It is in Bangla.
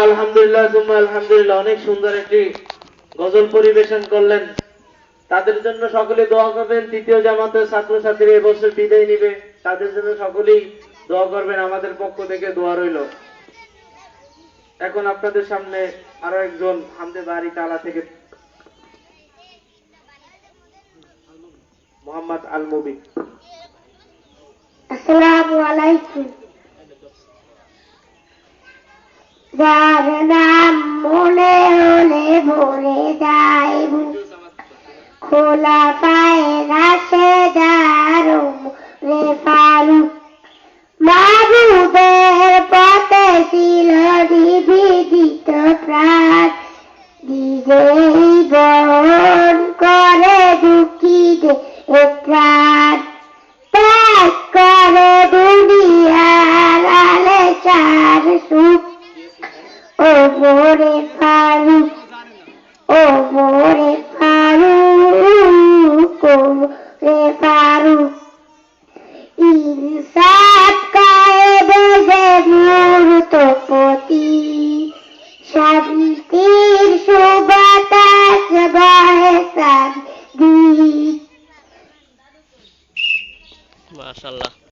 আলহামদুলিল্লাহ সুম্মা আলহামদুলিল্লাহ, অনেক সুন্দর একটি গজল পরিবেশন করলেন। তাদের জন্য সকলে দোয়া করবেন। তৃতীয় জামাতের ছাত্রছাত্রী এবছর বিদায় নিবে, তাদের জন্য সকলেই দোয়া করবেন। আমাদের পক্ষ থেকে দোয়া রইল। এখন আপনাদের সামনে আরো একজন হামদে বাড়ি তালা থেকে মোহাম্মদ আল মুবিন। আসসালামু আলাইকুম। যার নাম মনে হলে ভরে যায়, খোলা পায়ে রাশে যার রে ফারুক, মাহবুবের পথে ছিল নিবেদিত প্রাণ, নিজেই বহন করে দুঃখীদের প্রাণ, ত্যাগ করে দুনিয়ার আলেসার সুখ, ও মোরে ফারুক, ও মোরে ফারুক, ও মোরে ফারুক। ইনসাফ কায়েমে যে মূর্তপতি, শান্তির সুবাতাস বহে চাঁদনি। মাশাআল্লাহ।